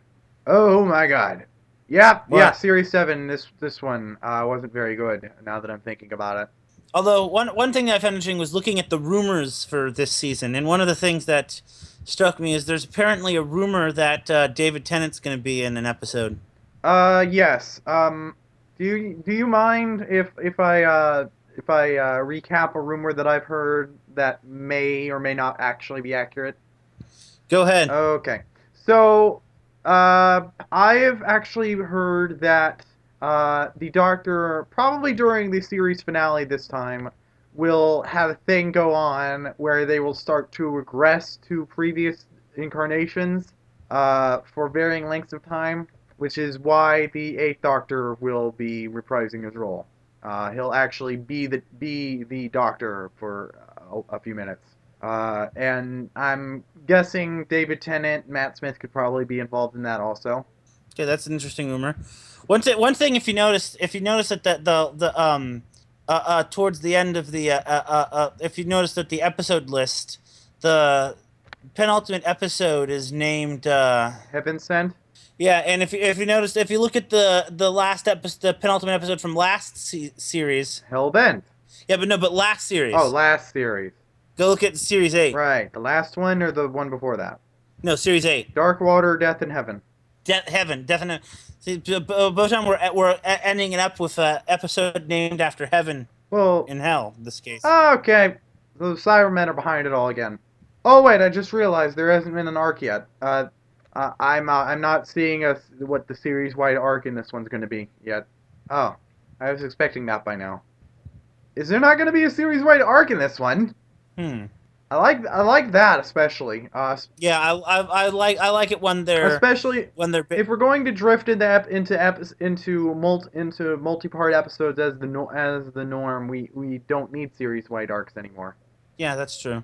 oh my god, yeah, What? Series 7. This one wasn't very good. Now that I'm thinking about it. Although one thing that I found interesting was looking at the rumors for this season, and one of the things that struck me is there's apparently a rumor that David Tennant's going to be in an episode. Yes. Do you mind if I recap a rumor that I've heard that may or may not actually be accurate? Go ahead. Okay. So, I have actually heard that the Doctor, probably during the series finale this time, will have a thing go on where they will start to regress to previous incarnations for varying lengths of time, which is why the Eighth Doctor will be reprising his role. He'll actually be the Doctor for a few minutes. And I'm guessing David Tennant, Matt Smith could probably be involved in that also. Okay, that's an interesting rumor. One thing, if you notice that the towards the end of the if you notice that the episode list, the penultimate episode is named Heaven Sent? yeah, and if you notice, if you look at the last episode, the penultimate episode from last series, Hellbent. yeah, but no, but last Oh, series, last series. go look at series 8. Right. The last one or the one before that? No, series 8. Dark Water, Death in Heaven. Heaven, definite. See, both time we're ending it up with an episode named after heaven Well, and hell. In this case, okay. The Cybermen are behind it all again. Oh wait, I just realized there hasn't been an arc yet. I'm not seeing what the series wide arc in this one's going to be yet. Oh, I was expecting that by now. Is there not going to be a series-wide arc in this one? Hmm. I like that especially. Yeah, I like it when they're Especially when they're if we're going to drift into multi-part episodes as the norm, we don't need series-wide arcs anymore. yeah, that's true.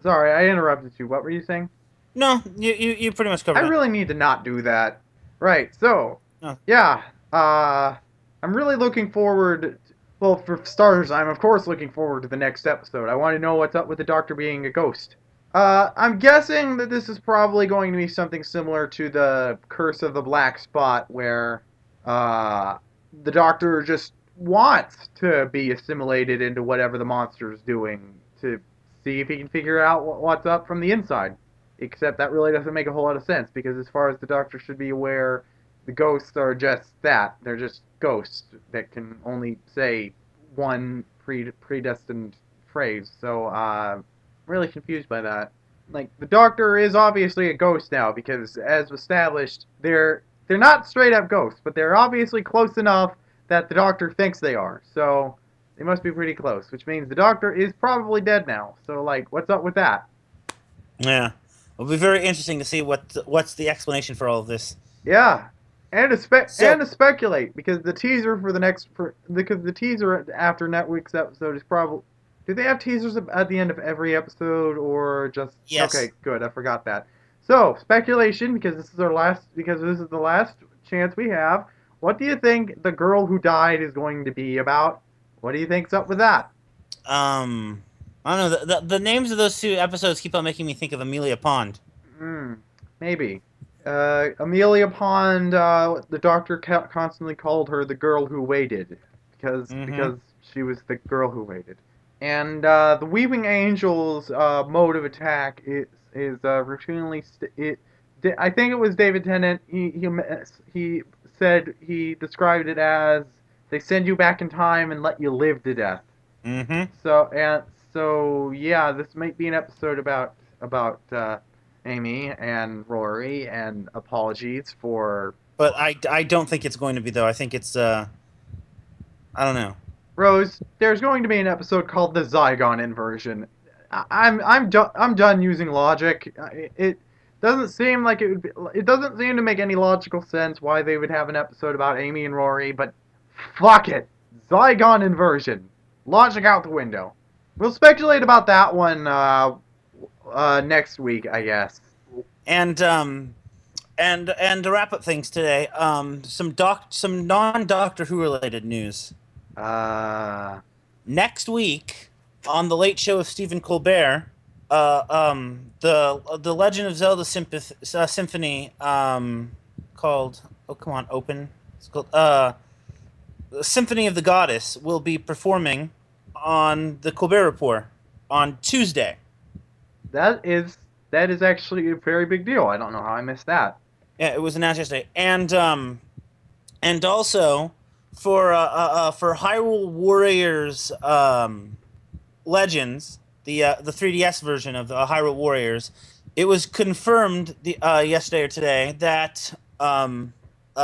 Sorry, I interrupted you. What were you saying? No, you pretty much I covered it. really need to not do that. Right. So, No. yeah. I'm really looking forward. Well, for starters, I'm of course looking forward to the next episode. I want to know what's up with the Doctor being a ghost. I'm guessing that this is probably going to be something similar to the Curse of the Black Spot, where uh, the Doctor just wants to be assimilated into whatever the monster is doing to see if he can figure out what's up from the inside. Except that really doesn't make a whole lot of sense because, as far as the Doctor should be aware, the ghosts are just that. They're just ghosts that can only say one predestined phrase. So, I'm really confused by that. Like, the Doctor is obviously a ghost now because, as established, they're not straight up ghosts, but they're obviously close enough that the Doctor thinks they are. So, they must be pretty close, which means the Doctor is probably dead now. So, like, what's up with that? Yeah, it'll be very interesting to see what's the explanation for all of this. Yeah, So, and to speculate because the teaser for the next for because the teaser after next week's episode is probably. Do they have teasers at the end of every episode or just yes. okay? Good, I forgot that. So speculation because this is the last chance we have. What do you think the girl who died is going to be about? What do you think's up with that? Um, I don't know. The names of those two episodes keep on making me think of Amelia Pond. Hmm, maybe. Amelia Pond. The doctor constantly called her the girl who waited, Mm-hmm. because she was the girl who waited. And the Weaving Angels' mode of attack is routinely I think it was David Tennant. He said he described it as they send you back in time and let you live to death. Mm-hmm. So and so yeah, this might be an episode about Amy and Rory, and apologies for But I don't think it's going to be though. I think it's I don't know. Rose. There's going to be an episode called the Zygon inversion. I'm done using logic. It doesn't seem like it doesn't seem to make any logical sense why they would have an episode about Amy and Rory, but fuck it. Zygon inversion. Logic out the window. We'll speculate about that one next week, I guess. And and to wrap up things today, some non Doctor Who related news. Uh, Next week on the Late Show with Stephen Colbert, the Legend of Zelda symphony called oh come on open it's called the Symphony of the Goddess will be performing on the Colbert Report on Tuesday. that is that is actually a very big deal. I don't know how I missed that. Yeah, it was announced yesterday, and also for Hyrule Warriors Legends, the 3DS version of the Hyrule Warriors, it was confirmed yesterday or today that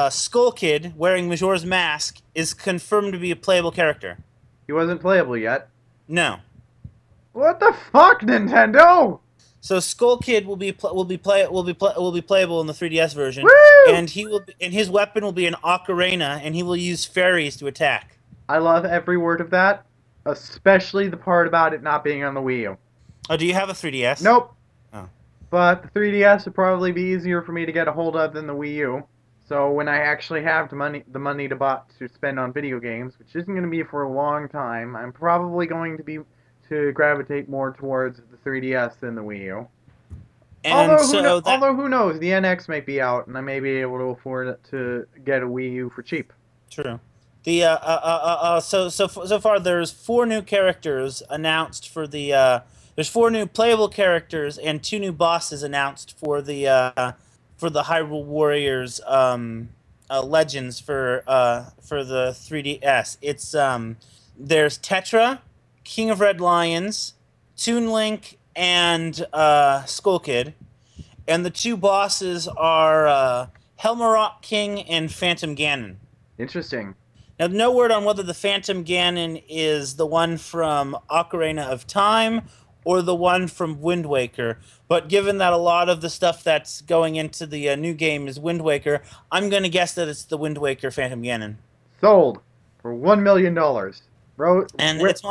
Skull Kid wearing Majora's Mask is confirmed to be a playable character. He wasn't playable yet. No. What the fuck, Nintendo? So Skull Kid will be playable in the 3DS version, Woo! and his weapon will be an ocarina, and he will use fairies to attack. I love every word of that, especially the part about it not being on the Wii U. Oh, do you have a 3DS? Nope. Oh. But the 3DS would probably be easier for me to get a hold of than the Wii U. So when I actually have the money to spend on video games, which isn't going to be for a long time, I'm probably going to gravitate more towards the 3DS than the Wii U. And so that Although who knows, the NX might be out, and I may be able to afford it to get a Wii U for cheap. true. The so far there's four new characters announced for the there's four new playable characters and two new bosses announced for the Hyrule Warriors Legends for the 3DS. It's there's Tetra, King of Red Lions, Toon Link, and Skull Kid, and the two bosses are Helmarok King and Phantom Ganon. Interesting. Now, no word on whether the Phantom Ganon is the one from Ocarina of Time or the one from Wind Waker. But given that a lot of the stuff that's going into the new game is Wind Waker, I'm going to guess that it's the Wind Waker Phantom Ganon. Sold for $1 million. Bro, And it's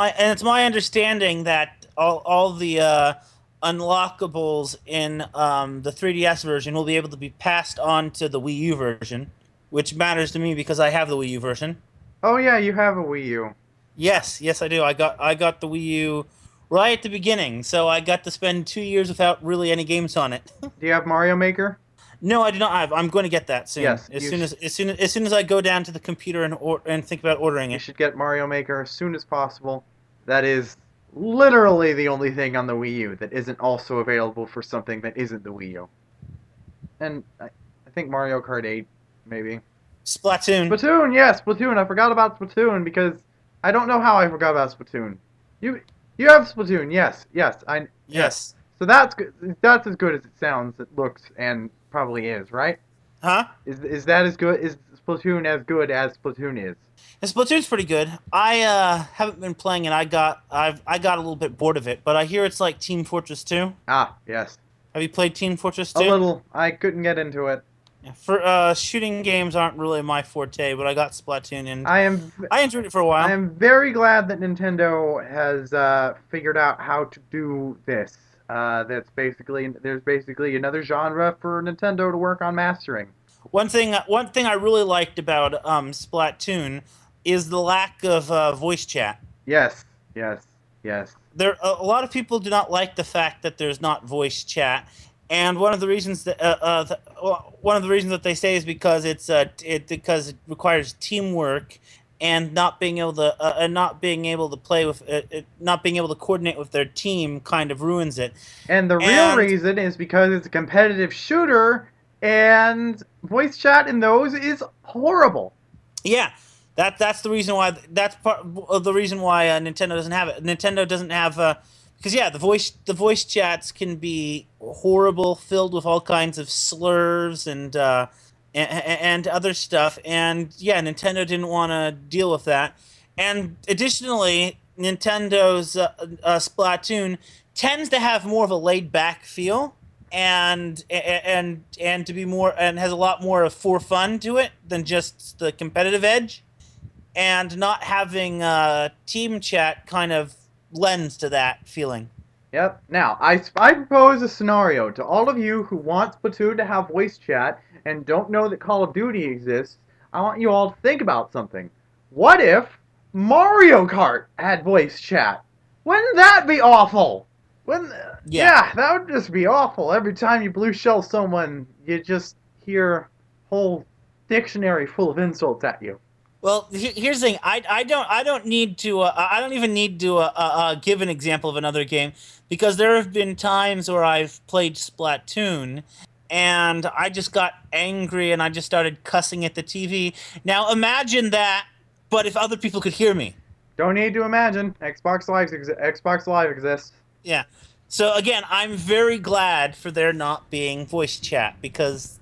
my understanding that all the unlockables in the 3DS version will be able to be passed on to the Wii U version, which matters to me because I have the Wii U version. oh yeah, you have a Wii U. Yes, yes, I do. I got the Wii U right at the beginning, so I got to spend 2 years without really any games on it. Do you have Mario Maker? No, I do not. I'm going to get that soon. Yes, As soon as I go down to the computer and think about ordering You it. should get Mario Maker as soon as possible. That is literally the only thing on the Wii U that isn't also available for something that isn't the Wii U. And I think Mario Kart 8, maybe. Splatoon. Splatoon, yes, Splatoon. I forgot about Splatoon because I don't know how I forgot about Splatoon. You you have Splatoon, yes, yes, yes. Yes. So that's good. That's as good as it sounds, it looks, and probably is, right? Huh? Is that as good? Is Splatoon as good as Splatoon is? And Splatoon's pretty good. I haven't been playing it. I got a little bit bored of it, but I hear it's like Team Fortress 2. Ah, yes. Have you played Team Fortress A 2? little. I couldn't get into it. Yeah, for shooting games aren't really my forte, but I got Splatoon and I am I enjoyed it for a while. I am very glad that Nintendo has figured out how to do this. There's basically another genre for Nintendo to work on mastering. One thing I really liked about Splatoon is the lack of voice chat. Yes, yes, yes. There a lot of people do not like the fact that there's not voice chat, and one of the reasons that they say is because because it requires teamwork, and not being able to play with not being able to coordinate with their team kind of ruins it. And the real And reason is because it's a competitive shooter, and voice chat in those is horrible. yeah, that's the reason why that's part of the reason why Nintendo doesn't have it. Nintendo doesn't have because yeah, the voice chats can be horrible, filled with all kinds of slurs and other stuff. And yeah, Nintendo didn't want to deal with that. And additionally, Nintendo's Splatoon tends to have more of a laid back feel. And to be more and has a lot more of for fun to it than just the competitive edge, and not having team chat kind of lends to that feeling. Yep. Now, I propose a scenario to all of you who want Splatoon to have voice chat and don't know that Call of Duty exists. I want you all to think about something. What if Mario Kart had voice chat? Wouldn't that be awful? Wouldn't, Yeah. yeah, that would just be awful. Every time you blue shell someone, you just hear a whole dictionary full of insults at you. Well, here's the thing. I don't need to. I don't even need to give an example of another game, because there have been times where I've played Splatoon, and I just got angry and I just started cussing at the TV. Now imagine that, but if other people could hear me. Don't need to imagine. Xbox Live exists. Yeah. So again, I'm very glad for there not being voice chat, because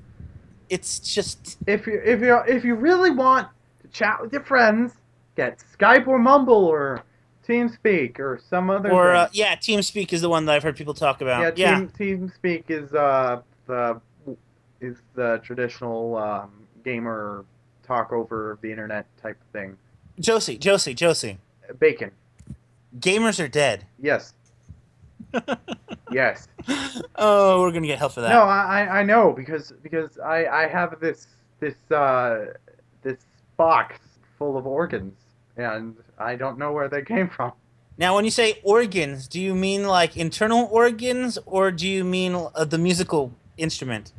it's just If you really want to chat with your friends, get Skype or Mumble or TeamSpeak or some other or thing. yeah, TeamSpeak is the one that I've heard people talk Yeah, about. Yeah. TeamSpeak the is the traditional gamer talk over the internet type of thing. Josie. Bacon. Gamers are dead. Yes. Yes. Oh, we're gonna get hell for that. No, I know because I have this box full of organs and I don't know where they came from. Now, when you say organs, do you mean like internal organs, or do you mean the musical instrument?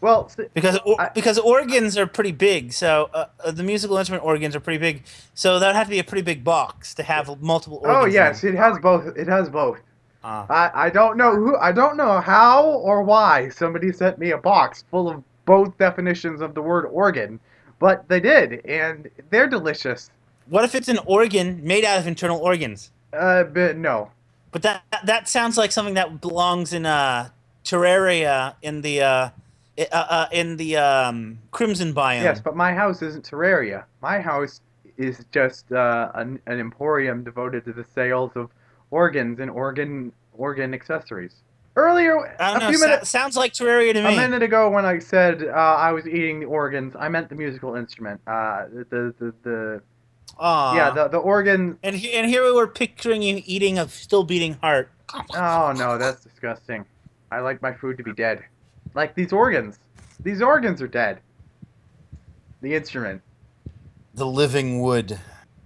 Well, Because organs are pretty big, so the musical instrument organs are pretty big. So that would have to be a pretty big box to have multiple organs. oh yes, it has both. It has both. Ah. I don't know I don't know how or why somebody sent me a box full of both definitions of the word organ, but they did, and they're delicious. What if it's an organ made out of internal organs? But no. But that sounds like something that belongs in Terraria in the in the Crimson Yes, biome. but my house isn't Terraria. My house is just an emporium devoted to the sales of organs and organ accessories. Earlier, I don't know. Sounds like Terraria to a me. minute ago, when I said I was eating the organs, I meant the musical instrument. Yeah, Aw. the organ. And here we were picturing you eating a still beating heart. Oh no, that's disgusting. I like my food to be dead. Like these organs. These organs are dead. The instrument. The living wood.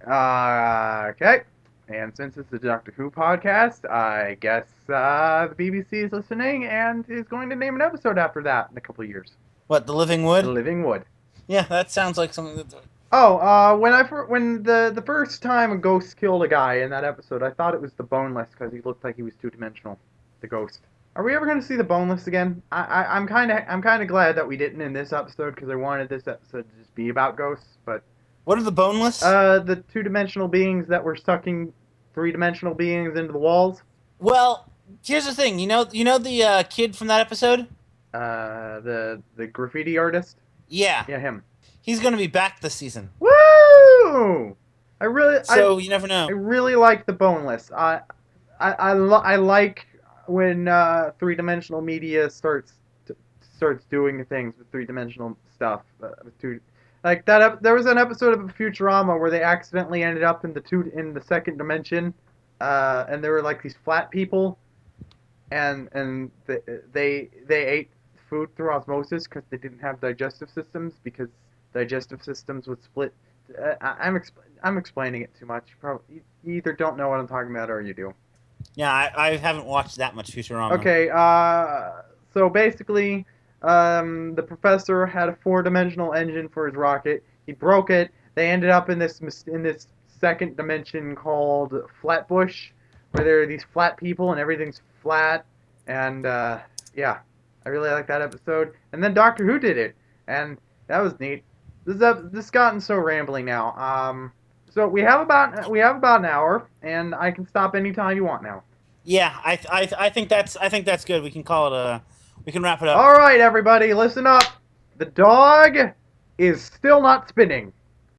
Okay. And since it's the Doctor Who podcast, I guess the BBC is listening and is going to name an episode after that in a couple of years. What, the living The wood? Living Wood. Yeah, that sounds like something that. Oh, when the first time a ghost killed a guy in that episode, I thought it was the Boneless because he looked like he was two dimensional. The ghost. Are we ever going to see the Boneless again? I'm kind of glad that we didn't in this episode because I wanted this episode to just be about ghosts, but What are the boneless? the two-dimensional beings that were sucking three-dimensional beings into the walls. Well, here's the thing. You know the kid from that episode? The graffiti artist. Yeah, Yeah, him. he's gonna be back this season. Woo! I really, So you never I know. really like the Boneless. I like when three-dimensional media starts doing things with three-dimensional stuff. Like that. There was an episode of Futurama where they accidentally ended up in the second dimension, and there were like these flat people, and they ate food through osmosis because they didn't have digestive systems because digestive systems would split. I'm explaining it too much. Probably you either don't know what I'm talking about or you do. Yeah, I haven't watched that much Futurama. Okay. So basically, the professor had a four-dimensional engine for his rocket. He broke it. They ended up in this second dimension called Flatbush, where there are these flat people and everything's flat. And yeah, I really like that episode. And then Doctor Who did it, and that was neat. This gotten so rambling now. So we have about an hour, and I can stop anytime you want now. Yeah, I think that's good. We can wrap it up. All right, everybody, listen up. The dog is still not spinning.